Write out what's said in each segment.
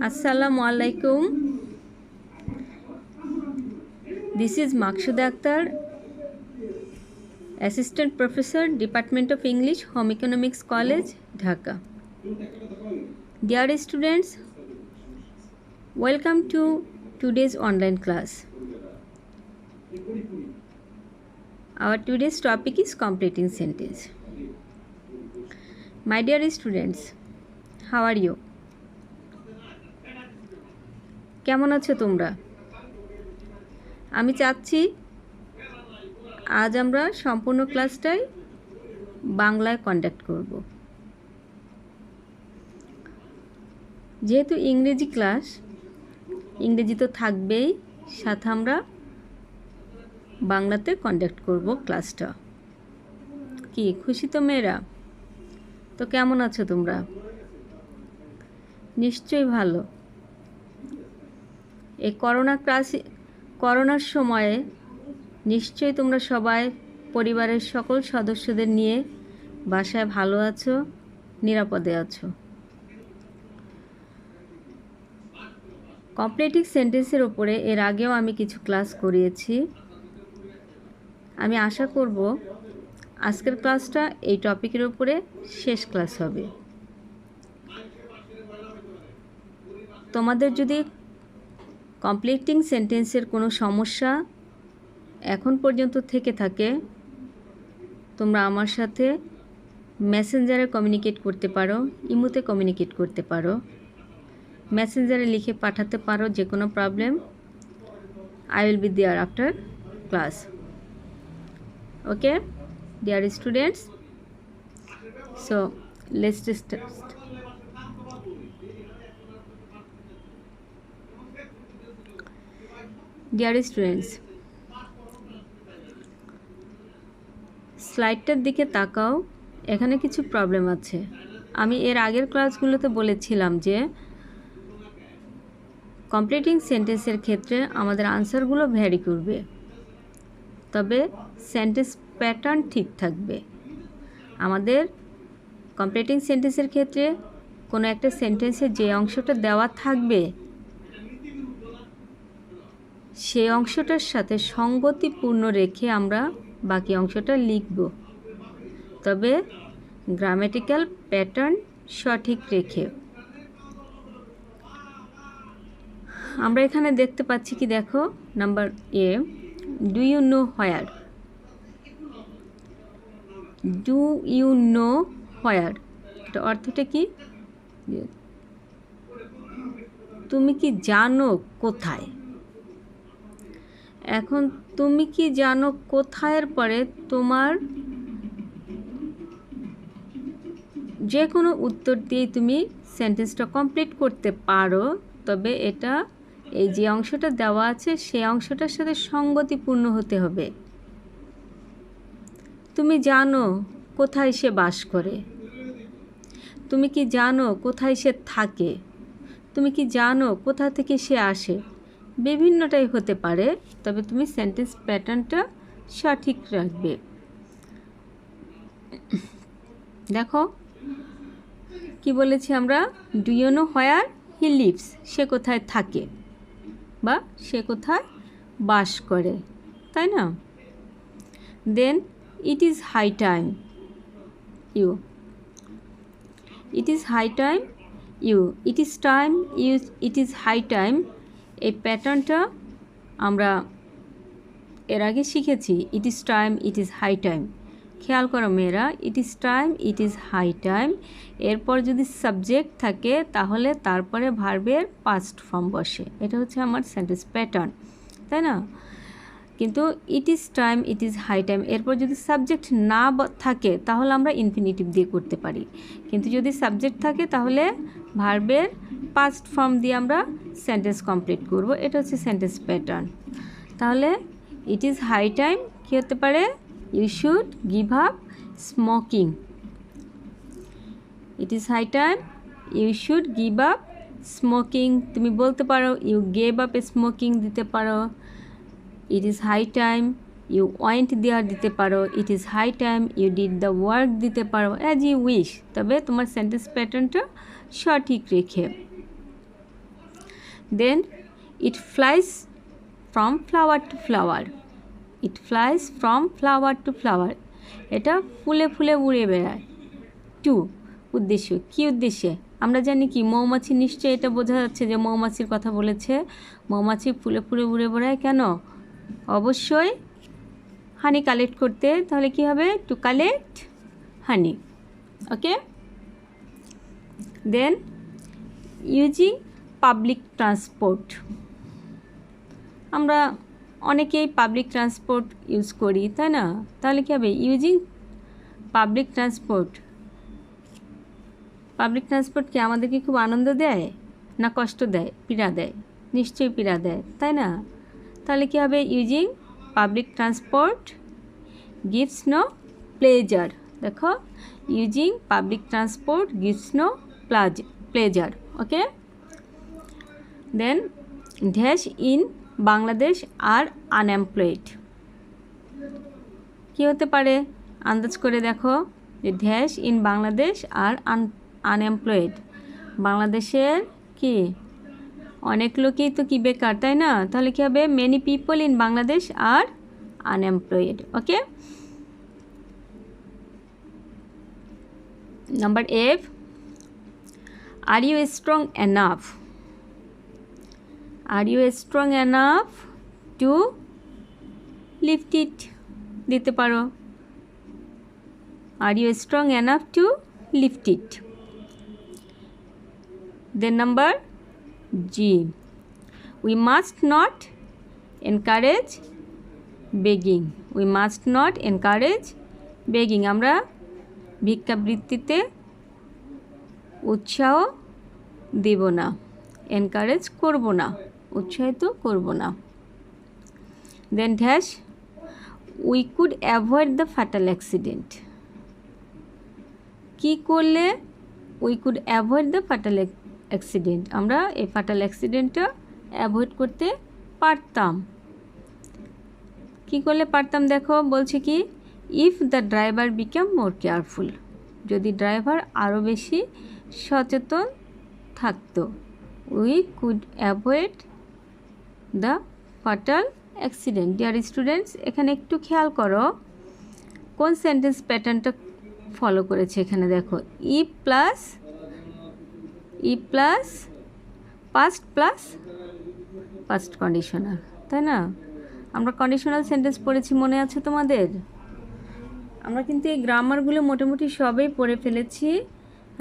Assalamu alaikum. This is Maqsuda Akhtar, Assistant Professor, Department of English, Home Economics College, Dhaka. Dear students, welcome to today's online class. Our today's topic is completing sentence. My dear students, how are you? কেমন আছো তোমরা? আমি চাচ্ছি আজ আমরা সম্পূর্ণ ক্লাসটাই বাংলায় conduct করব। যেহেতু ইংরেজি ক্লাস, ইংরেজি তো থাকবেই, সাথে আমরা বাংলাতে কন্ডাক্ট করব ক্লাসটা। কি খুশি তো মেয়েরা? তো কেমন আছো তোমরা? নিশ্চয়ই ভালো। এই করোনার সময়ে নিশ্চয়ই তোমরা সবাই পরিবারের সকল সদস্যদের নিয়ে বাসায় ভালো আছো, নিরাপদে আছো। কমপ্লিটিং সেন্টেন্সের উপরে এর আগেও আমি কিছু ক্লাস করিয়েছি। আমি আশা করব আজকের ক্লাসটা এই টপিকের উপরে শেষ ক্লাস হবে। তোমাদের যদি কমপ্লিটিং সেন্টেন্সের কোনো সমস্যা এখন পর্যন্ত থেকে থাকে, তোমরা আমার সাথে মেসেঞ্জারে কমিউনিকেট করতে পারো, ইমোতে কমিউনিকেট করতে পারো, মেসেঞ্জারে লিখে পাঠাতে পারো যে কোনো problem. I will be there after class. Okay dear students, so let's start. Dear students, স্লাইডটার দিকে তাকাও। এখানে কিছু প্রবলেম আছে। আমি এর আগের ক্লাসগুলোতে বলেছিলাম যে কমপ্লিটিং সেন্টেন্সের ক্ষেত্রে আমাদের আনসারগুলো ভ্যারি করবে, তবে সেন্টেন্স প্যাটার্ন ঠিক থাকবে। আমাদের কমপ্লিটিং সেন্টেন্সের ক্ষেত্রে কোনো একটা সেন্টেন্সে যে অংশটা দেওয়া থাকবে সেই অংশটার সাথে সঙ্গতিপূর্ণ রেখে আমরা বাকি অংশটা লিখব, তবে গ্রামেটিক্যাল প্যাটার্ন সঠিক রেখে। আমরা এখানে দেখতে পাচ্ছি কি, দেখো নাম্বার এ, do you know where. Do you know where, এটা অর্থটা কি? তুমি কি জানো কোথায়। এখন তুমি কি জানো কোথায়ের পরে তোমার যে কোনো উত্তর দিয়ে তুমি সেন্টেন্সটা কমপ্লিট করতে পারো, তবে এটা এই যে অংশটা দেওয়া আছে সেই অংশটার সাথে সঙ্গতিপূর্ণ হতে হবে। তুমি জানো কোথায় সে বাস করে। তুমি কি জানো কোথায় সে থাকে। তুমি কি জানো কোথা থেকে সে আসে। বিভিন্নটাই হতে পারে, তবে তুমি সেন্টেন্স প্যাটার্নটা সঠিক রাখবে। দেখো কি বলেছি আমরা, do you know where he lives, সে কোথায় থাকে বা সে কোথায় বাস করে, তাই না? Then it is high time you, it is high time you, it is time you, it is high time. এই প্যাটার্নটা আমরা এর আগে শিখেছি। It is time, it is high time. খেয়াল করো মেয়েরা, it is time, it is high time, এরপর যদি সাবজেক্ট থাকে তাহলে তারপরে ভার্বের পাস্ট ফর্ম বসে। এটা হচ্ছে আমার সেন্টেন্স প্যাটার্ন, তাই না? কিন্তু it is time, it is high time, এরপর যদি সাবজেক্ট না থাকে তাহলে আমরা ইনফিনিটিভ দিয়ে করতে পারি, কিন্তু যদি সাবজেক্ট থাকে তাহলে ভার্বের পাস্ট ফর্ম দিয়ে আমরা সেন্টেন্স কমপ্লিট করব। এটা হচ্ছে সেন্টেন্স প্যাটার্ন। তাহলে ইট ইজ হাই টাইম কী হতে পারে, you should give up smoking. It is high time you should give up smoking. তুমি বলতে পারো ইউ গেভ আপ স্মোকিং দিতে পারো। It is high time you went there দিতে পারো, it is high time, you did the work দিতে পারো, as you wish, তবে তোমার সেন্টেন্স প্যাটার্নটা সঠিক রেখে। Then it flies from flower to flower, it flies from flower to flower, এটা ফুলে ফুলে উড়ে বেড়ায়। টু উদ্দেশ্য, কী উদ্দেশ্যে? আমরা জানি কি মৌমাছি, নিশ্চয়ই এটা বোঝা যাচ্ছে যে মৌমাছির কথা বলেছে। মৌমাছি ফুলে ফুলে উড়ে বেড়ায় কেন? অবশ্যই হানি কালেক্ট করতে। তাহলে কি হবে? To collect honey. Okay, then using public transport, আমরা অনেকেই পাবলিক ট্রান্সপোর্ট ইউজ করি, তাই না? তাহলে কী হবে? Using public transport. Public transport কি আমাদেরকে খুব আনন্দ দেয় না কষ্ট দেয়? পীড়া দেয়, নিশ্চয়ই পীড়া দেয়, তাই না? তাহলে কী হবে? Using public transport gives no pleasure. দেখো, using public transport gives no pleasure. Okay, then dash in Bangladesh are unemployed, কী হতে পারে? আন্দাজ করে দেখো যে dash in Bangladesh are unemployed, বাংলাদেশের কি অনেক লোকই তো কি বেকার, তাই না? তাহলে কী হবে? Many people in Bangladesh are unemployed. Okay, number F, are you strong enough, are you strong enough to lift it দিতে পারো, are you strong enough to lift it. Then number G, we must not encourage begging, we must not encourage begging, আমরা ভিক্ষাবৃত্তিতে উৎসাহ দেব না, encourage করব না, উৎসাহিত করব না। Then dash we could avoid the fatal accident, কী করলে? We could avoid the fatal accident, আমরা এই ফ্যাটাল অ্যাক্সিডেন্টটা অ্যাভয়েড করতে পারতাম। কী করলে পারতাম? দেখো বলছে কি, if the driver become more careful, যদি ড্রাইভার আরও বেশি সচেতন থাকতো। We could avoid the fatal accident. Dear students, এখানে একটু খেয়াল করো কোন সেন্টেন্স প্যাটার্নটা ফলো করেছে। এখানে দেখো, if plus past plus past conditional, তাই না? আমরা কন্ডিশনাল সেন্টেন্স পড়েছি, মনে আছে তোমাদের? আমরা কিন্তু এই গ্রামারগুলো মোটামুটি সবই পড়ে ফেলেছি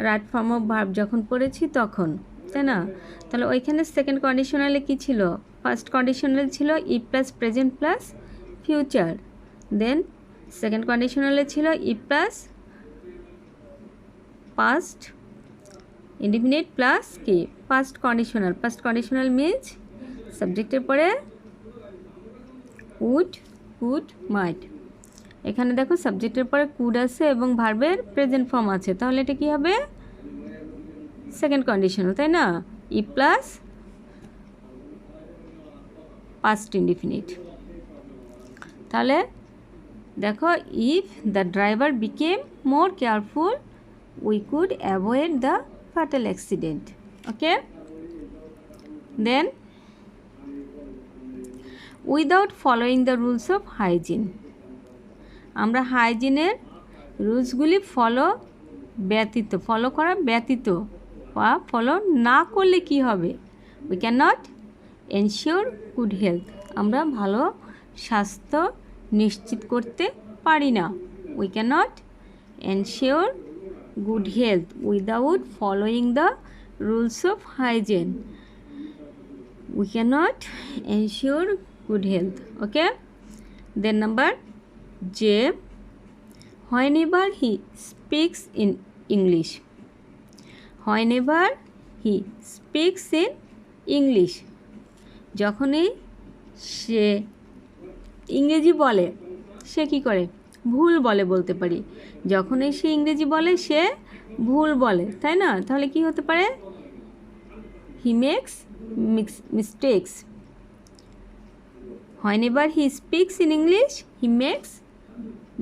রাইট ফর্ম অফ ভার্ব যখন পড়েছি তখন, তাই না? তাহলে ওইখানে সেকেন্ড কন্ডিশনালে কী ছিল? ফার্স্ট কন্ডিশনাল ছিল if plus present plus future, then second কন্ডিশনালে ছিল if plus past indefinite plus কি past conditional. Past conditional means সাবজেক্টের পরে উড, কুড, মাইট। এখানে দেখো সাবজেক্টের পরে কুড আছে এবং ভার্বের প্রেজেন্ট ফর্ম আছে, তাহলে এটা কী হবে? সেকেন্ড কন্ডিশনাল, তাই না? E plus past indefinite. তাহলে দেখো, if the driver became more careful we could avoid the fatal accident. Okay, then without following the rules of hygiene, আমরা হাইজিনের রুলসগুলি ফলো করা ব্যতীত বা ফলো না করলে কি হবে? We can not ensure good health, আমরা ভালো স্বাস্থ্য নিশ্চিত করতে পারি না। We can not ensure good health without following the rules of hygiene, we can not ensure good health. Okay, then number যে, whenever he speaks in English, whenever he speaks in English, যখনই সে ইংরেজি বলে, সে কি করে? ভুল বলে বলতে পারি। যখনই সে ইংরেজি বলে সে ভুল বলে, তাই না? তাহলে কি হতে পারে? He makes mistakes. Whenever he speaks in English, he he makes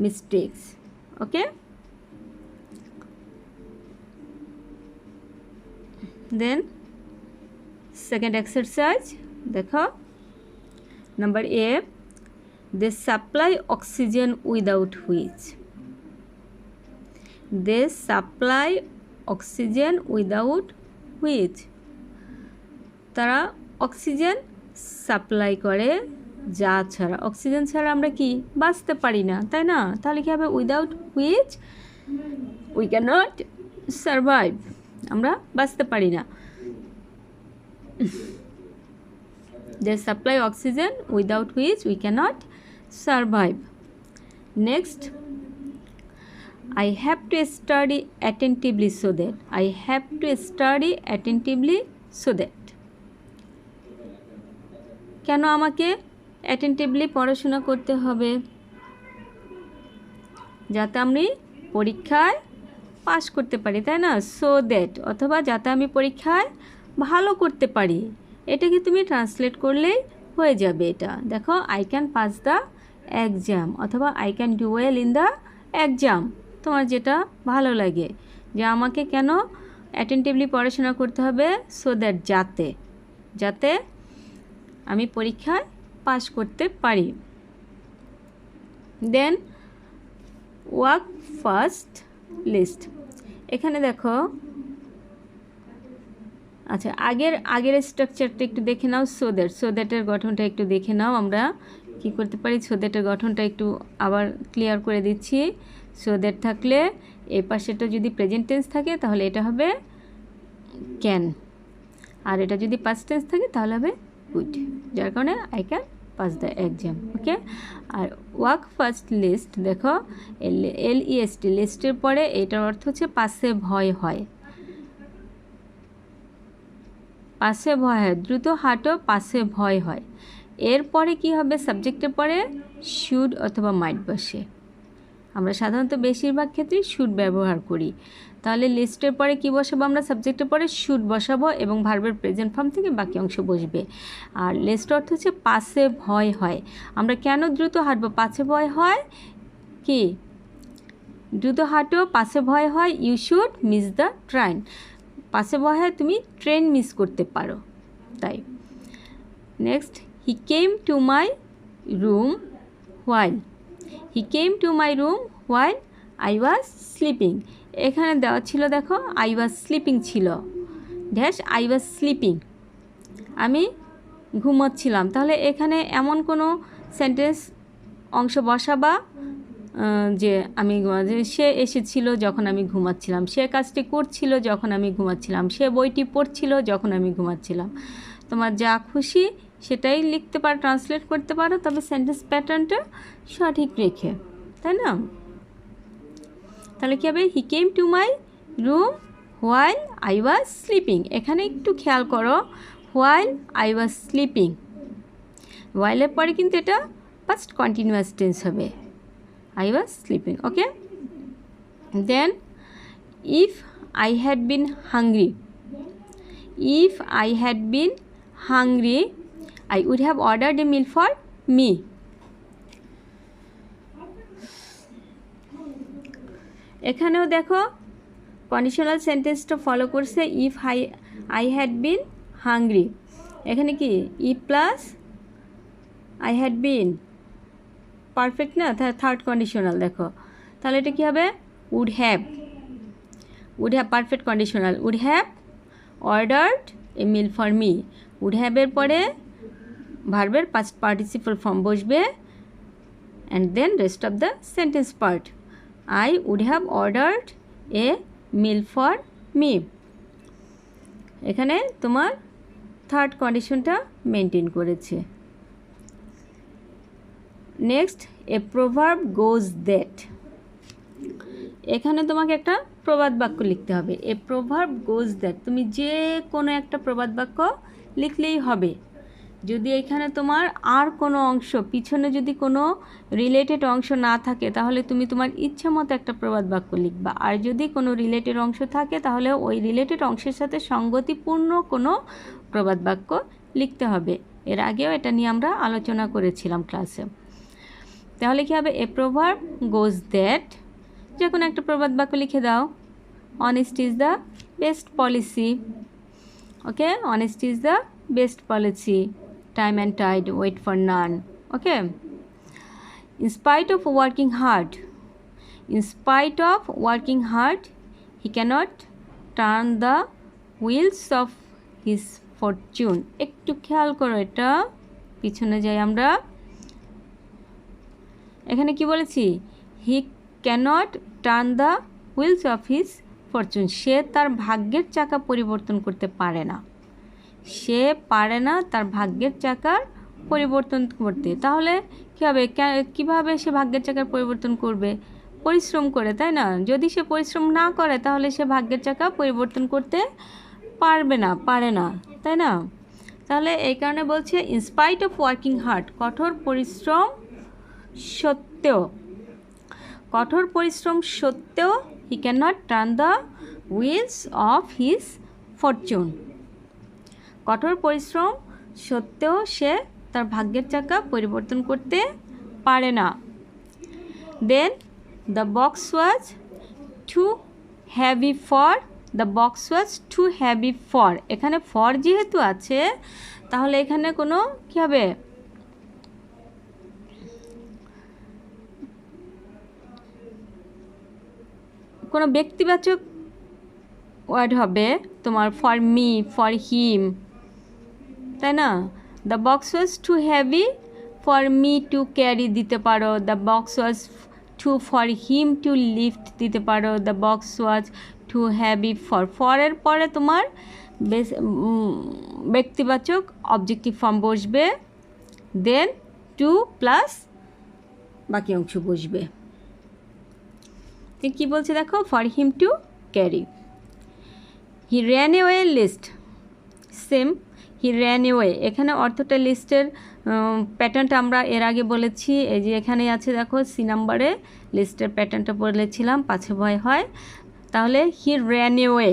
mistakes. Okay, then second exercise দেখো number A, they supply oxygen without which, they supply oxygen without which, তারা অক্সিজেন সাপ্লাই করে যা ছাড়া, অক্সিজেন ছাড়া আমরা কি বাঁচতে পারি না, তাই না? তাহলে কি হবে without which we can not survive, আমরা বাঁচতে পারি না। They supply oxygen without which we can not survive. Next, I have to study attentively so that, I have to study attentively so that, কেন আমাকে অ্যাটেন্টিভলি পড়াশোনা করতে হবে? যাতে আমি পরীক্ষায় পাস করতে পারি, তাই না? সো দ্যাট, অথবা যাতে আমি পরীক্ষায় ভালো করতে পারি, এটাকে তুমি ট্রান্সলেট করলেই হয়ে যাবে। এটা দেখো, I can pass the exam অথবা I can do well in the exam, তোমার যেটা ভালো লাগে। যে আমাকে কেন অ্যাটেন্টিভলি পড়াশোনা করতে হবে? সো দ্যাট, যাতে, যাতে আমি পরীক্ষায় পাস করতে পারি। দেন ওয়ার্ক ফার্স্ট লিস্ট, এখানে দেখো, আচ্ছা আগের স্ট্রাকচারটা একটু দেখে নাও। সো দ্যাট, সো দ্যাটের গঠনটা একটু দেখে নাও, আমরা কি করতে পারি। সো দ্যাটের গঠনটা একটু আবার ক্লিয়ার করে দিচ্ছি। সো দ্যাট থাকলে এই পাশেটা যদি প্রেজেন্ট টেন্স থাকে তাহলে এটা হবে ক্যান, আর এটা যদি পাস্ট টেন্স থাকে তাহলে হবে উড, যার কারণে I can pass the exam. Okay, আর ওয়ার্ক ফার্স্ট লিস্ট দেখো, LEST, লিস্টের পরে এটার অর্থ হচ্ছে পাশে ভয় হয়, পাশে ভয় হয়, দ্রুত হাঁটো, পাশে ভয় হয়। এরপরে কি হবে? সাবজেক্টের পরে শুড অথবা মাইট বসে, আমরা সাধারণত বেশিরভাগ ক্ষেত্রেই শুড ব্যবহার করি। তাহলে লিস্টের পরে কি বসাবো আমরা? সাবজেক্টের পরে শুড বসাবো এবং ভার্বের প্রেজেন্ট ফর্ম থেকে বাকি অংশ বসবে। আর লিস্ট অর্থ হচ্ছে পাশে ভয় হয়, আমরা কেন দ্রুত হাঁটবো? পাশে ভয় হয়, কি দ্রুত হাঁটো, পাশে ভয় হয়, you should miss the train, পাশে ভয় হয় তুমি ট্রেন মিস করতে পারো, তাই। Next, he came to my room while, he came to my room while I was sleeping, এখানে দেওয়া ছিল দেখো আই ওয়াজ স্লিপিং ছিল, ড্যাশ আই ওয়াজ স্লিপিং, আমি ঘুমোচ্ছিলাম। তাহলে এখানে এমন কোনো সেন্টেন্স অংশ বসাবা যে আমি যে সে এসেছিল যখন আমি ঘুমাচ্ছিলাম, সে কাজটি করছিল যখন আমি ঘুমাচ্ছিলাম, সে বইটি পড়ছিল যখন আমি ঘুমাচ্ছিলাম। তোমার যা খুশি সেটাই লিখতে পারো, ট্রান্সলেট করতে পারো, তবে সেন্টেন্স প্যাটার্নটা সঠিক রেখে, তাই না? তাহলে কী হবে? He came to my room while I was sleeping, এখানে একটু খেয়াল করো, হোয়াইল আই ওয়াজ স্লিপিং, হোয়াইলের পরে কিন্তু এটা পাস্ট কন্টিনিউয়াস টেন্স হবে, I was sleeping. Okay, then if I had been hungry, if I had been hungry I would have ordered a meal for me. এখানেও দেখো কন্ডিশনাল সেন্টেন্সটা follow করছে, if I had been hungry, এখানে কি if plus I had been, perfect না, third conditional দেখো, তাহলে এটা কী হবে? Would have, would have perfect conditional, would have ordered a meal for me, would হ্যাভের পরে ভার্বের পাস্ট পার্টিসিপল ফর্ম বসবে and then rest of the sentence part, I would have ordered a meal for me, এখানে তোমার third কন্ডিশনটা maintain করেছে। Next, a proverb goes that, এখানে তোমাকে একটা প্রবাদ বাক্য লিখতে হবে। এ প্রভার্ব গোজ দ্যাট, তুমি যে কোনো একটা প্রবাদ বাক্য লিখলেই হবে। যদি এখানে তোমার আর কোনো অংশ পিছনে যদি কোনো রিলেটেড অংশ না থাকে তাহলে তুমি তোমার ইচ্ছা মতো একটা প্রবাদ বাক্য লিখবা, আর যদি কোনো রিলেটেড অংশ থাকে তাহলে ওই রিলেটেড অংশের সাথে সঙ্গতিপূর্ণ কোনো প্রবাদ বাক্য লিখতে হবে। এর আগেও এটা নিয়ে আমরা আলোচনা করেছিলাম ক্লাসে। তাহলে কি হবে? এ প্রভার্ব গোজ দ্যাট, যে কোনো একটা প্রবাদ বাক্য লিখে দাও। Honesty is the best policy. Okay, honesty is the best policy, time and tide wait for none. Okay, in spite of working hard, in spite of working hard, he cannot turn the wheels of his fortune. একটু খেয়াল করো, এটা পিছনে যাই আমরা। এখানে কি বলেছি? He can't turn the wheels of his fortune. সে তার ভাগ্যের চাকা পরিবর্তন করতে পারে না। সে পারে না তার ভাগ্যের চাকার পরিবর্তন করতে। তাহলে কী হবে? কীভাবে সে ভাগ্যের চাকার পরিবর্তন করবে? পরিশ্রম করে, তাই না? যদি সে পরিশ্রম না করে তাহলে সে ভাগ্যের চাকা পরিবর্তন করতে পারে না, তাই না? তাহলে এই কারণে বলছে ইনস্পাইট অফ ওয়ার্কিং হার্ড, কঠোর পরিশ্রম সত্ত্বেও he can not turn the wheels of his fortune. কঠোর পরিশ্রম সত্ত্বেও সে তার ভাগ্যের চাকা পরিবর্তন করতে পারে না। Then the box was too heavy for, এখানে ফর যেহেতু আছে তাহলে এখানে কোনো কী হবে? কোনো ব্যক্তিবাচক ওয়ার্ড হবে তোমার, ফর মি, ফর হিম, তাই না? The box was too heavy for me to carry দিতে পারো। The box was too for him to lift দিতে পারো। The box was too heavy ফরের পরে তোমার ব্যক্তিবাচক অবজেক্টিভ ফর্ম বসবে, দেন টু প্লাস বাকি অংশ বসবে। কি বলছে দেখো? For him to carry. He ran away lest, same he ran away. এখানে অর্থটা লিস্টের প্যাটার্নটা আমরা এর আগে বলেছি, এই যে এখানেই আছে দেখো, সি নাম্বারে লিস্টের প্যাটার্নটা বলেছিলাম, পাছে ভয় হয়। তাহলে হি র্যান এওয়ে,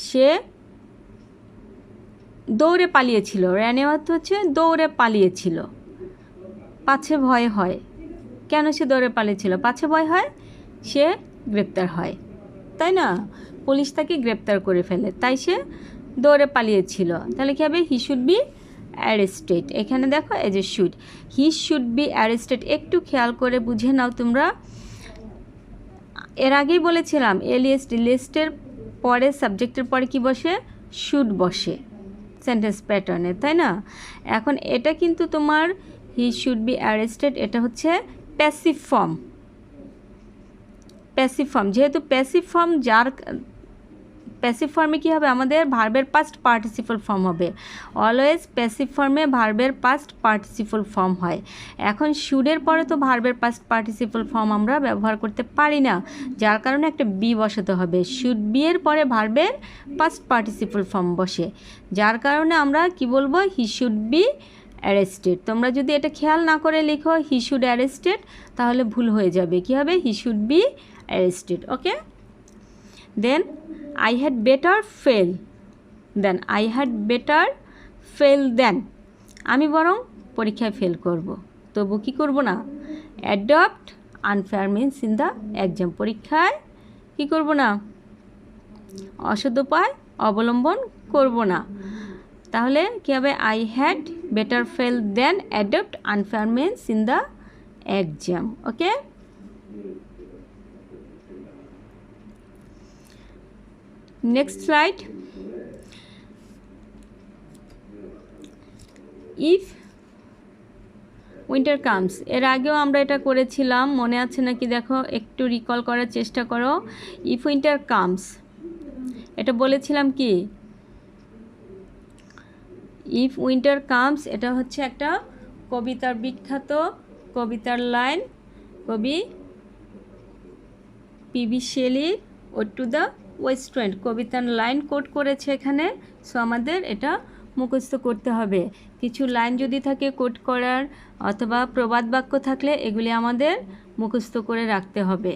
সে দৌড়ে পালিয়েছিল। র্যান এওয়ে হচ্ছে দৌড়ে পালিয়েছিল। পাছে ভয় হয়, কেন সে দৌড়ে পালিয়েছিল? পাছে ভয় হয় সে গ্রেপ্তার হয়, তাই না? পুলিশ তাকে গ্রেপ্তার করে ফেলে, তাই সে দৌড়ে পালিয়েছিল। তাহলে কী হবে? He should be arrested. এখানে দেখো এই যে should, he should be arrested. একটু খেয়াল করে বুঝে নাও তোমরা। এর আগেই বলেছিলাম এলইএসটি, লিস্টের পরে সাবজেক্টের পরে কি বসে? শুড বসে সেন্টেন্স প্যাটার্নে, তাই না? এখন এটা কিন্তু তোমার হি শুড বি অ্যারেস্টেড, এটা হচ্ছে প্যাসিভ ফর্ম। যেহেতু প্যাসিভ ফর্ম, প্যাসিভ ফর্মে কী হবে? আমাদের ভার্বের পাস্ট পার্টিসিপল ফর্ম হবে। অলওয়েজ প্যাসিভ ফর্মে ভার্বের পাস্ট পার্টিসিপল ফর্ম হয়। এখন শুডের পরে তো ভার্বের পাস্ট পার্টিসিপল ফর্ম আমরা ব্যবহার করতে পারি না, যার কারণে একটা বি বসাতে হবে। শুড বি এর পরে ভার্বের পাস্ট পার্টিসিপল ফর্ম বসে, যার কারণে আমরা কি বলবো? হি শুড বি অ্যারেস্টেড। তোমরা যদি এটা খেয়াল না করে লিখো হি শুড অ্যারেস্টেড, তাহলে ভুল হয়ে যাবে। কী হবে? He should be arrested. Okay, then I had better fail than, I had better fail than, আমি বরং পরীক্ষায় ফেল করব, তবু কি করব না? Adopt unfair means in the exam, পরীক্ষায় কি করব না? অসৎ উপায় অবলম্বন করব না। তাহলে কী হবে? I had better fail than adopt unfair means in the exam. Okay, next slide. If winter comes, এর আগেও আমরা এটা করেছিলাম, মনে আছে নাকি দেখো, একটু রিকল করার চেষ্টা করো। ইফ উইন্টার কামস, এটা বলেছিলাম কি? ইফ উইন্টার কামস, এটা হচ্ছে একটা কবিতার বিখ্যাত কবিতার লাইন, কবি পিবি শেলির ode to the west wind কবিতার লাইন কোট করেছে এখানে। সো আমাদের এটা মুখস্থ করতে হবে। কিছু লাইন যদি থাকে কোট করার অথবা প্রবাদ বাক্য থাকলে এগুলি আমাদের মুখস্থ করে রাখতে হবে।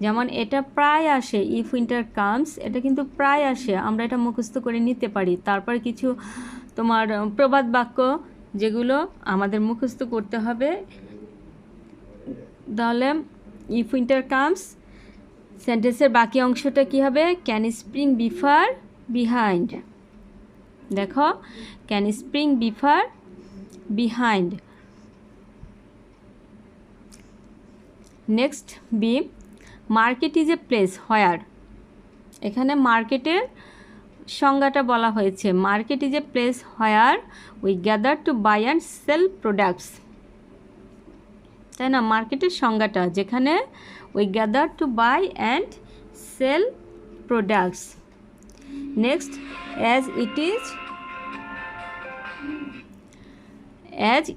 যেমন এটা প্রায় আসে, ইফ উইন্টার কামস, এটা কিন্তু প্রায় আসে, আমরা এটা মুখস্থ করে নিতে পারি। তারপর কিছু তোমার প্রবাদ বাক্য যেগুলো আমাদের মুখস্থ করতে হবে, তাহলে ইফ উইন্টার কামস সেন্টেন্সের বাকি অংশটা কী হবে? Can spring be far behind. দেখো, can spring be far behind. Next B, market is a place where. এখানে মার্কেটের সংজ্ঞাটা বলা হয়েছে, market is a place where we gather to buy and sell products. তাই না? মার্কেটের সংজ্ঞাটা যেখানে we gather to buy and sell products. Next, as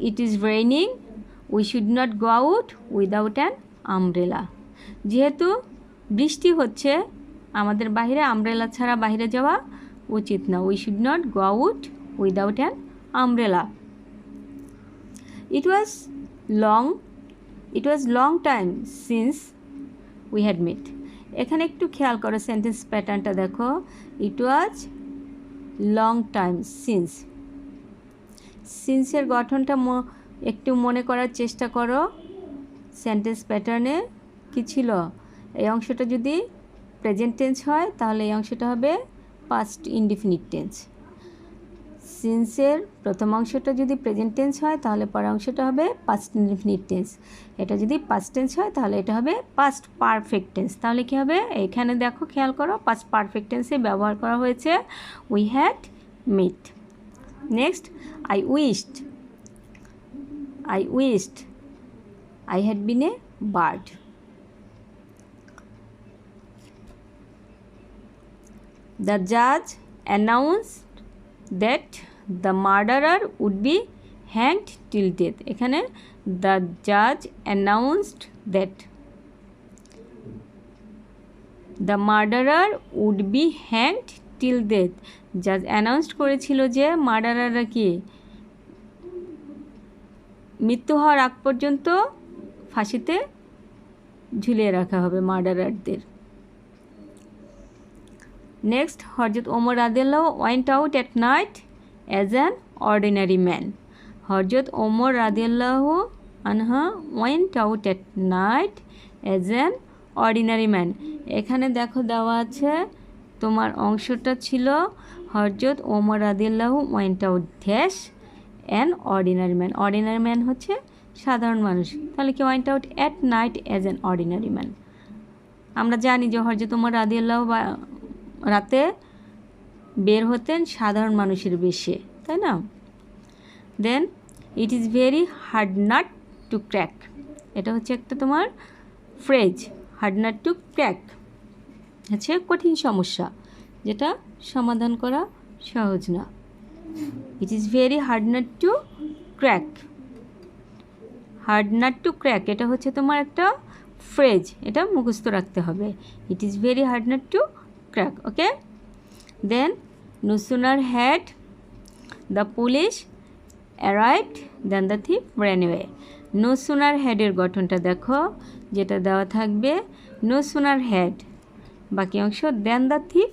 it is raining we should not go out without an umbrella. যেহেতু বৃষ্টি হচ্ছে আমাদের বাইরে আমব্রেলা ছাড়া বাইরে যাওয়া উচিত না। We should not go out without an umbrella. It was long time since we had met. এখানে একটু খেয়াল করো সেন্টেন্স প্যাটার্নটা দেখো, it was long time since. সিন্সের গঠনটা একটু মনে করার চেষ্টা করো। সেন্টেন্স প্যাটার্নে কী ছিল? এই অংশটা যদি প্রেজেন্ট টেন্স হয় তাহলে এই অংশটা হবে পাস্ট ইনডিফিনিট টেন্স। সিন্সের প্রথম অংশটা যদি প্রেজেন্ট টেন্স হয় তাহলে পরের অংশটা হবে পাস্ট ইনডিফিনিট টেন্স। এটা যদি পাস্ট টেন্স হয় তাহলে এটা হবে পাস্ট পারফেক্ট টেন্স। তাহলে কী হবে? এখানে দেখো, খেয়াল করো, পাস্ট পারফেক্ট টেন্সে ব্যবহার করা হয়েছে we had met. Next, I wished I had been a bird. The judge announced that the murderer would be hanged till death. এখানে the judge announced that the murderer would be hanged till death. জাজ announced করেছিল যে মার্ডারাররা কি মৃত্যু হওয়ার আগ পর্যন্ত ফাঁসিতে ঝুলিয়ে রাখা হবে মার্ডারারদের। নেক্সট, হযরত ওমর রাদিয়াল্লাহু went out at night as an ordinary man. হযরত ওমর রাদিয়াল্লাহু আনহা went out at night as an ordinary man. এখানে দেখো দেওয়া আছে, তোমার অংশটা ছিল হযরত ওমর রাদিয়াল্লাহু went out dash an ordinary man. Ordinary man হচ্ছে সাধারণ মানুষ। তাহলে কি went out at night as an ordinary man. আমরা জানি যে হযরত ওমর রাদিয়াল্লাহু রাতে বের হতেন সাধারণ মানুষের বেশে, তাই না? Then, it is very hard nut to crack. এটা হচ্ছে একটা তোমার phrase, hard nut to crack হচ্ছে কঠিন সমস্যা যেটা সমাধান করা সহজ না। It is very hard nut to crack. Hard nut to crack এটা হচ্ছে তোমার একটা ফ্রেজ, এটা মুখস্থ রাখতে হবে। It is very hard nut to crack. Okay, then no sooner had the police arrived then the thief ran away। No sooner হ্যাডের গঠনটা দেখো, যেটা দেওয়া থাকবে নো সুনার হ্যাড, বাকি অংশ দেন দ্য থিফ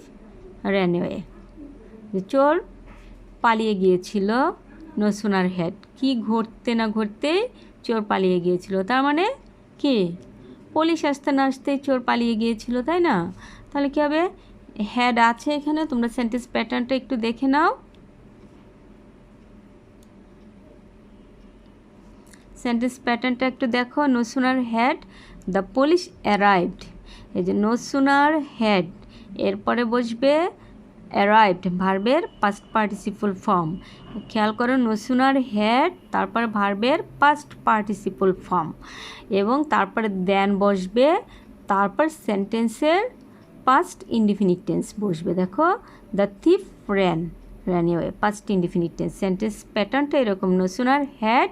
ran away। চোর পালিয়ে গিয়েছিল, নো সুনার হ্যাড, কি ঘটতে না ঘটতে চোর পালিয়ে গিয়েছিল। তার মানে কি পুলিশ আসতে না আসতেই চোর পালিয়ে গিয়েছিল, তাই না? তাহলে কী হবে? হ্যাড আছে এখানে, তোমরা সেন্টেন্স প্যাটার্নটা একটু দেখে নাও। সেন্টেন্স প্যাটার্নটা একটু দেখো। No sooner had the police arrived, এই যে নো সুনার হ্যাড এরপরে বসবে অ্যারাইভড ভার্বের পাস্ট পার্টিসিপল ফর্ম। খেয়াল করো, নো সুনার হ্যাড তারপর ভার্বের পাস্ট পার্টিসিপল ফর্ম এবং তারপরে দেন বসবে, তারপর সেন্টেন্সের পাস্ট ইনডিফিনিট টেন্স বসবে। দেখো, the thief ran away past indefinite tense. Sentence প্যাটার্নটা এরকম, নো সুনার হ্যাড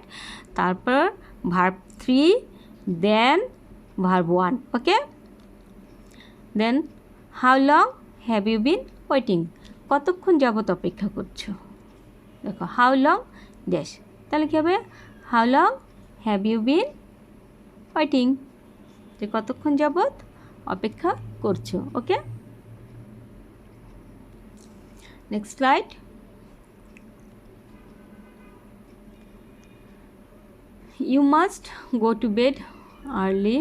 তারপর verb 3 then verb 1। Okay, then how long have you been waiting, কতক্ষণ যাবত অপেক্ষা করছো। দেখো, হাউ লং ড্যাশ, তাহলে কী হবে? How long have you been waiting, যে কতক্ষণ যাবত অপেক্ষা করছো। Okay, next slide. You must go to bed early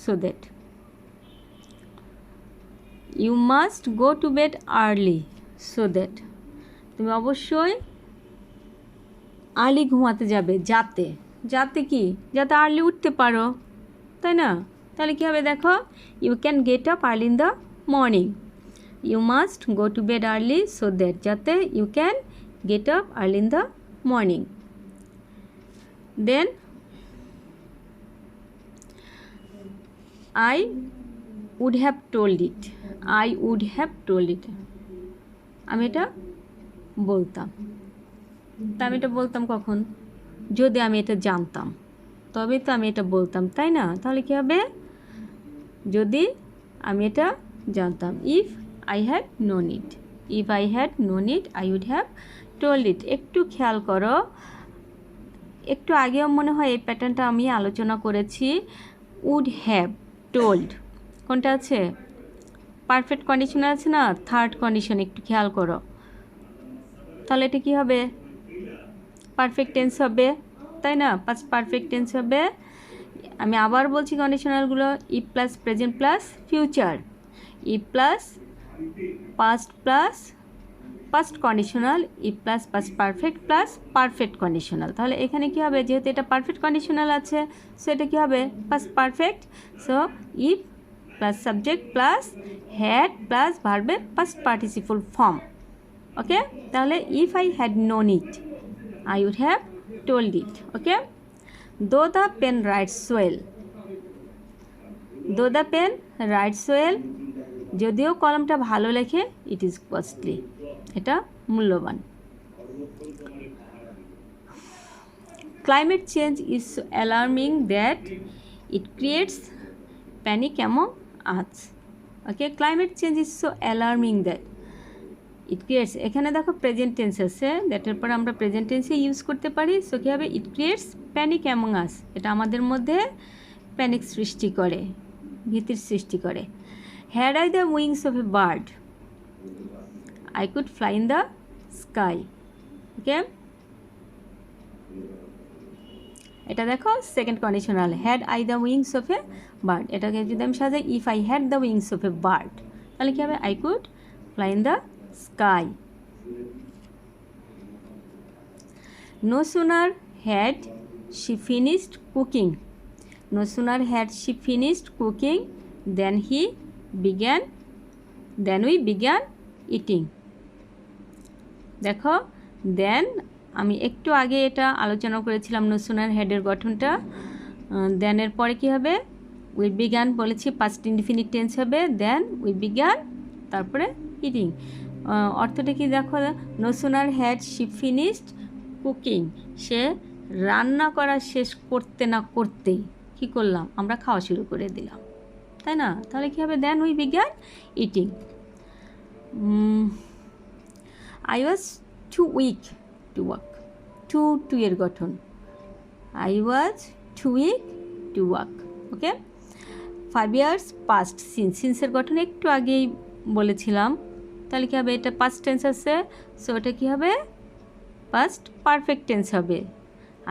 so that. You must go to bed early so that. তুমি অবশ্যই আর্লি ঘুমাতে যাবে, যাতে, যাতে কি, যাতে আর্লি উঠতে পারো, তাই না? তাহলে কী হবে দেখো, you can get up early in the morning. You must go to bed early so that, যাতে you can get up early in the morning. Then I would have told it. I would have told it. আমি এটা বলতাম। তা আমি এটা বলতাম কখন? যদি আমি এটা জানতাম, তবে তো আমি এটা বলতাম, তাই না? তাহলে কী হবে? যদি আমি এটা জানতাম। If I had known it. If I had known it I would have told it. একটু খেয়াল করো, একটু আগেও মনে হয় এই প্যাটার্নটা আমি আলোচনা করেছি। উড হ্যাভ, টোল্ড, কোনটা আছে? পারফেক্ট কন্ডিশনে আছে না, থার্ড কন্ডিশন, একটু খেয়াল করো। তাহলে এটা কী হবে? পারফেক্ট টেন্স হবে, তাই না? পারফেক্ট টেন্স হবে। আমি আবার বলছি কন্ডিশনালগুলো, if plus present plus future, if plus past plus past conditional, if plus past perfect plus perfect conditional. তাহলে এখানে কী হবে? যেহেতু এটা পারফেক্ট কন্ডিশনাল আছে, সো এটা কী হবে? Past perfect. So if plus subject plus had plus ভার্বের পাস্ট পার্টিসিপল ফর্ম। ওকে, তাহলে if I had known it I would have told it. Okay, though the pen writes well. Though the pen writes well, যদিও কলমটা ভালো লেখে, it is costly, এটা মূল্যবান। Climate change is alarming that it creates panic among us. Okay, climate change is so alarming that it creates, এখানে দেখো present tense আছে, দ্যাটের পর আমরা প্রেজেন্ট টেন্সে ইউজ করতে পারি। সো কী হবে? It creates panic among us, এটা আমাদের মধ্যে প্যানিক সৃষ্টি করে, ভীতির সৃষ্টি করে। Had I the wings of a bird I could fly in the sky. Okay, এটা দেখো second conditional, had I the wings of a bird. এটাকে যদি আমি সাজাই, if I had the wings of a bird, তাহলে কী হবে? I could fly in the sky. No sooner had she finished cooking, no sooner had she finished cooking then we began eating. দেখো, then আমি একটু আগে এটা আলোচনা করেছিলাম, নসুনার হেডের গঠনটা। দেনের পরে কী হবে? উই বিগ্যান বলেছি, পাস্ট ইনডিফিনিট টেন্স হবে, দেন উই বিগ্যান, তারপরে ইটিং। অর্থটা কি দেখো, no sooner had she finished cooking, সে রান্না করা শেষ করতে না করতেই কী করলাম? আমরা খাওয়া শুরু করে দিলাম, তাই না? তাহলে কী হবে? Then we began eating. I was too weak to work. Too এর গঠন, I was too weak to work. Okay, 5 years past সিন্সের গঠন একটু আগেই বলেছিলাম। তাহলে কী হবে? এটা পাস্ট টেন্স আছে, সো এটা কী হবে? পাস্ট পারফেক্ট টেন্স হবে।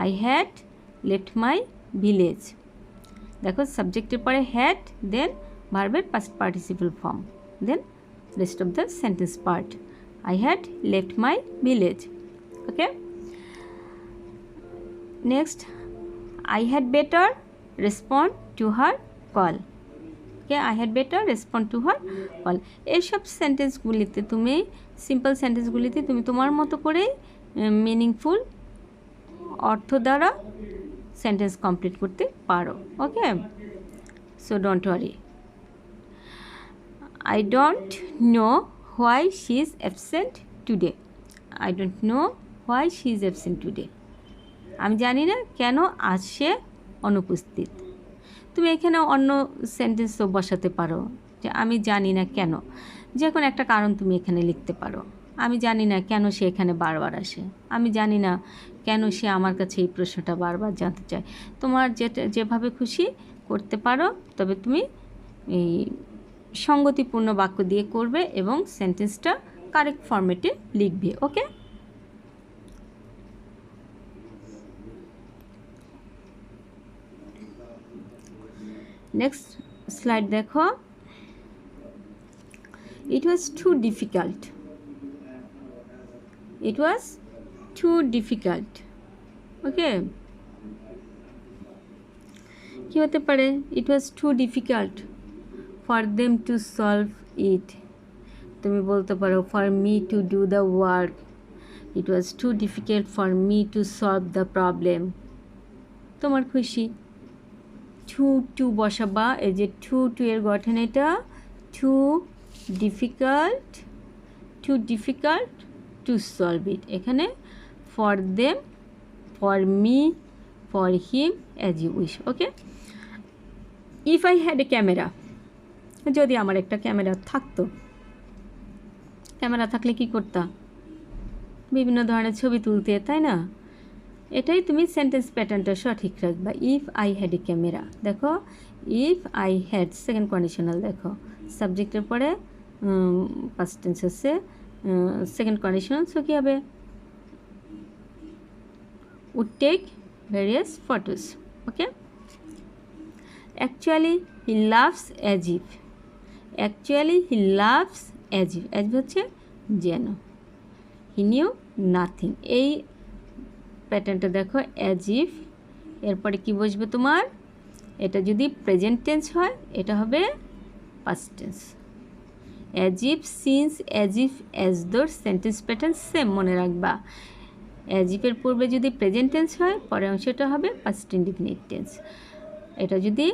I had left my village. দেখো, সাবজেক্টের পরে হ্যাড, দেন ভার্বের past participle form, then rest of the sentence part. I had left my village. Okay, next, I had better respond to her call. Okay, I had better respond to her call. এইসব সেন্টেন্সগুলিতে তুমি, simple সেন্টেন্সগুলিতে তুমি তোমার মতো করে meaningful অর্থ দ্বারা sentence complete করতে পারো। Okay, so don't worry. I don't know why she is absent today. I don't know why she is absent today. আমি জানি না কেন আজ সে অনুপস্থিত। তুমি এখানে অন্য সেন্টেন্সও বসাতে পারো, যে আমি জানি না কেন, যে কোনো একটা কারণ তুমি এখানে লিখতে পারো। আমি জানি না কেন সে এখানে বারবার আসে, আমি জানি না কেন সে আমার কাছে এই প্রশ্নটা বারবার জানতে চায়। তোমার যেভাবে খুশি করতে পারো, তবে তুমি এই সঙ্গতিপূর্ণ বাক্য দিয়ে করবে এবং সেন্টেন্সটা কারেক্ট ফরম্যাটে লিখবে। ওকে, নেক্সট স্লাইড দেখো, it was too difficult, it was too difficult, ওকে। কি হতে পারে, it was too difficult for them to solve it, তুমি বলতে পারো for me to do the work, it was too difficult for me to solve the problem, তোমার খুশি। Two বসাবা, এই যে টু এর গঠন এটা, too difficult to solve it, এখানে for them, for me, for him, as you wish, okay. if I had a camera, যদি আমার একটা ক্যামেরা থাকতো, ক্যামেরা থাকলে কি করতা, বিভিন্ন ধরনের ছবি তুলতে, তাই না? এটাই তুমি সেন্টেন্স প্যাটার্নটা সঠিক রাখবা। If I had a camera, দেখো if I had second conditional, দেখো সাবজেক্টের পরে পাস্ট টেন্স আছে, সেকেন্ড কন্ডিশনাল, সো কী হবে, would take various photos, okay. actually he laughs as if, actually he laughs as if হচ্ছে যেন, he knew nothing, এই প্যাটার্নটা দেখো, অ্যাজ ইফ এরপরে কি বসবে তোমার, এটা যদি প্রেজেন্ট টেন্স হয় এটা হবে past tense, as if, since, as if, as দোর, সেন্টেন্স প্যাটার্ন সেম মনে রাখবা। অ্যাজ ইফের পূর্বে যদি প্রেজেন্ট টেন্স হয় পরের অংশটা হবে পাস্ট ইনডিফিনিট টেন্স, এটা যদি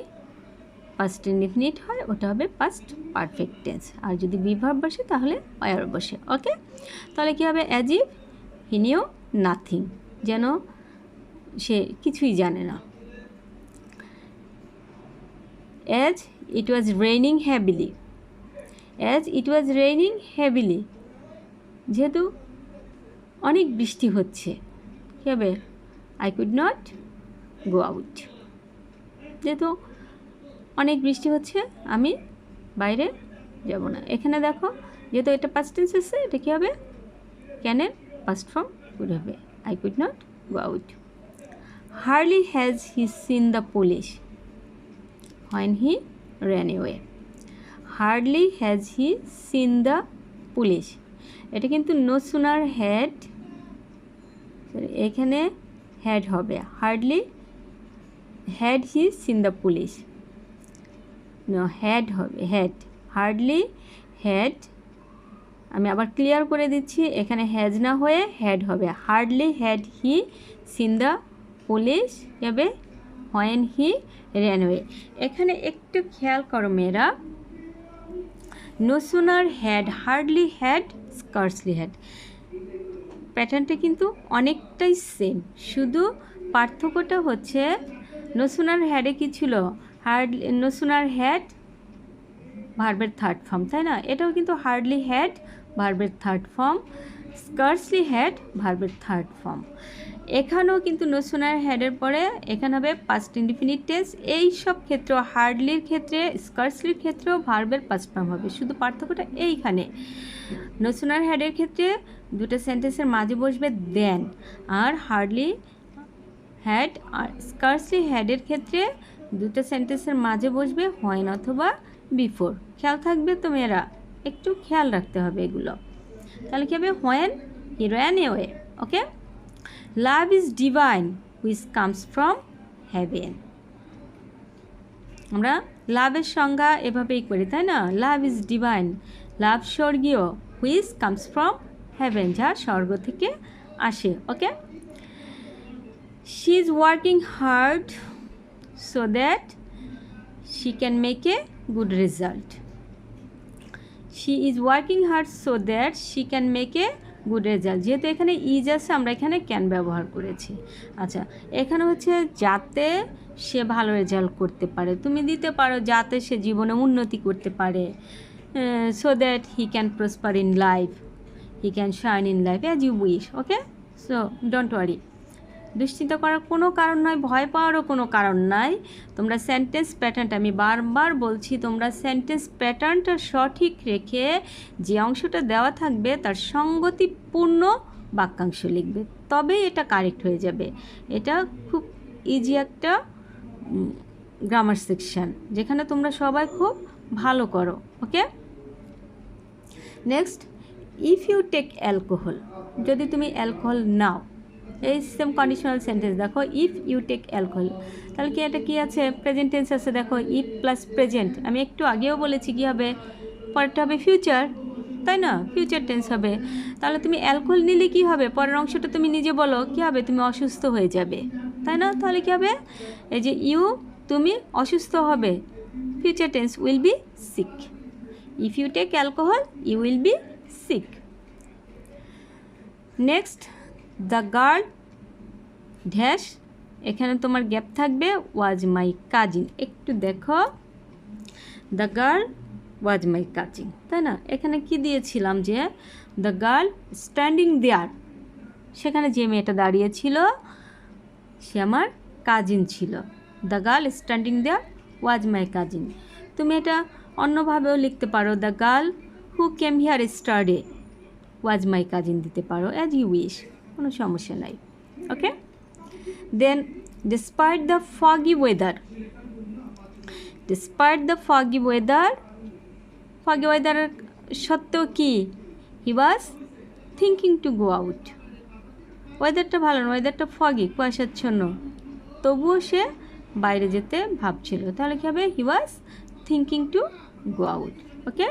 পাস্ট ইনডিফিনিট হয় ওটা হবে পাস্ট পারফেক্ট টেন্স, আর যদি বি ভার্ব বসে তাহলে ওয়ার বসে, ওকে। তাহলে কী হবে, as if he knew nothing, যেন সে কিছুই জানে না। As it was raining heavily, as it was raining heavily, যেহেতু অনেক বৃষ্টি হচ্ছে, কী হবে, I could not go out, যেহেতু অনেক বৃষ্টি হচ্ছে আমি বাইরে যাব না। এখানে দেখো যেহেতু এটা পাস্ট টেন্স আছে, এটা কী হবে, ক্যানের পাস্ট ফর্ম কুড হবে, I could not go out. Hardly has he seen the police when he ran away. Hardly has he seen the police. এটা কিন্তু no sooner had, এখানে had হবে, hardly had he seen the police, no had হবে, had, hardly had, আমি আবার clear করে দিচ্ছি, এখানে হ্যাজ না হয়ে হ্যাড হবে, hardly had he seen the police হবে হোয়েন হি র্যান ওয়ে। এখানে একটু খেয়াল করো মেয়েরা, no sooner had, hardly had, scarcely had, প্যাটার্নটা কিন্তু অনেকটাই সেম, শুধু পার্থক্যটা হচ্ছে নো সুনার হ্যাডে কী ছিল, হার্ডলি, নো সুনার হ্যাড ভার্বের থার্ড ফর্ম, তাই না? এটাও কিন্তু হার্ডলি হ্যাড ভার্বের থার্ড ফর্ম, স্কার্সলি হ্যাড ভার্বের থার্ড ফর্ম। এখানেও কিন্তু নো সুনার হ্যাডের পরে এখানে হবে পাস্ট ইনডিফিনিট টেন্স, এই সব ক্ষেত্রেও হার্ডলির ক্ষেত্রে, স্কার্সলির ক্ষেত্রেও ভার্বের পাস্ট ফর্ম হবে, শুধু পার্থক্যটা এইখানে। নো সুনার হ্যাডের ক্ষেত্রে দুটো সেন্টেন্সের মাঝে বসবে দেন, আর হার্ডলি হ্যাড আর স্কার্সলি হ্যাডের ক্ষেত্রে দুটো সেন্টেন্সের মাঝে বসবে হোয়েন অথবা বিফোর। খেয়াল থাকবে তো মেয়েরা, একটু খেয়াল রাখতে হবে এগুলো। তাহলে কী হবে, when he ran away, okay. Love is divine which comes from heaven, আমরা লাভের সংজ্ঞা এভাবেই করি, তাই না? লাভ ইজ ডিভাইন, লাভ স্বর্গীয়, হুইচ কামস ফ্রম হেভেন, যা স্বর্গ থেকে আসে, okay. She is working hard so that she can make a good result. She is working hard so that she can make a good result. যেহেতু এখানে is আছে আমরা এখানে ক্যান ব্যবহার করেছি। আচ্ছা, এখানে হচ্ছে যাতে সে ভালো রেজাল্ট করতে পারে, তুমি দিতে পারো যাতে সে জীবনে উন্নতি করতে পারে, so that he can prosper in life, he can shine in life as you wish, okay. So don't worry, দুশ্চিন্তা করার কোনো কারণ নয়, ভয় পাওয়ারও কোনো কারণ নাই। তোমরা সেন্টেন্স প্যাটার্নটা, আমি বারবার বলছি, তোমরা সেন্টেন্স প্যাটার্নটা সঠিক রেখে যে অংশটা দেওয়া থাকবে তার সঙ্গতিপূর্ণ বাক্যাংশ লিখবে, তবেই এটা কারেক্ট হয়ে যাবে। এটা খুব ইজি একটা গ্রামার সেকশন, যেখানে তোমরা সবাই খুব ভালো করো। Okay, next, if you take alcohol, যদি তুমি অ্যালকোহল নাও, এই সেম কন্ডিশনাল সেন্টেন্স দেখো, ইফ ইউ টেক অ্যালকোহল, তাহলে কি এটা কি আছে, প্রেজেন্ট টেন্স আছে। দেখো ইফ প্লাস প্রেজেন্ট, আমি একটু আগেও বলেছি কী হবে, পরেরটা হবে ফিউচার, তাই না, ফিউচার টেন্স হবে। তাহলে তুমি অ্যালকোহল নিলে কী হবে, পরের অংশটা তুমি নিজে বলো কী হবে, তুমি অসুস্থ হয়ে যাবে, তাই না। তাহলে কী হবে, এই যে ইউ, তুমি অসুস্থ হবে, future tense will be sick. If you take alcohol you will be sick. Next, the girl dash, এখানে তোমার গ্যাপ থাকবে, ওয়াজ মাই কাজিন। একটু দেখো, the girl was my cousin, তাই না। এখানে কি দিয়েছিলাম যে দ্য গার্ল স্ট্যান্ডিং দেয়ার, সেখানে যে মেয়েটা দাঁড়িয়েছিল সে আমার কাজিন ছিল। The girl standing there was my cousin. তুমি এটা অন্যভাবেও লিখতে পারো, the girl who came here yesterday was my cousin দিতে পারো, অ্যাজ ইউ উইশ, কোনো সমস্যা নাই। Okay, then despite the foggy weather, despite the foggy weather, foggy weather সত্ত্বেও কি, he was thinking to go out. ওয়েদারটা ভালো না, ওয়েদারটা foggy, কুয়াশাচ্ছন্ন, তবুও সে বাইরে যেতে ভাবছিল, তাহলে কী হবে, he was thinking to go out. Okay,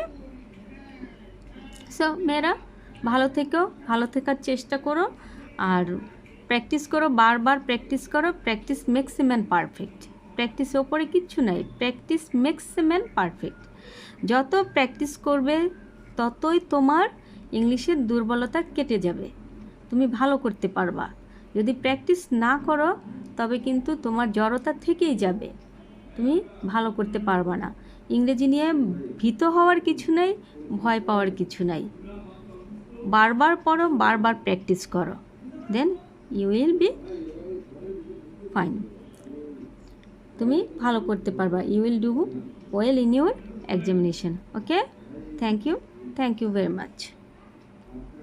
so মেয়েরা ভালো থেকো, ভালো থাকার চেষ্টা করো, আর প্র্যাকটিস করো, বারবার প্র্যাকটিস করো। Practice makes a man perfect, প্র্যাকটিসের ওপরে কিচ্ছু নাই, practice makes a man perfect. যত প্র্যাকটিস করবে ততই তোমার ইংলিশের দুর্বলতা কেটে যাবে, তুমি ভালো করতে পারবা। যদি প্র্যাকটিস না করো তবে কিন্তু তোমার জড়তা থেকেই যাবে, তুমি ভালো করতে পারবা না। ইংরেজি নিয়ে ভীত হওয়ার কিছু নেই, ভয় পাওয়ার কিছু নাই। বারবার পড়ো, বারবার প্র্যাকটিস করো, then you will be fine, তুমি ভালো করতে পারবা। You will do well in your examination. Okay, thank you very much.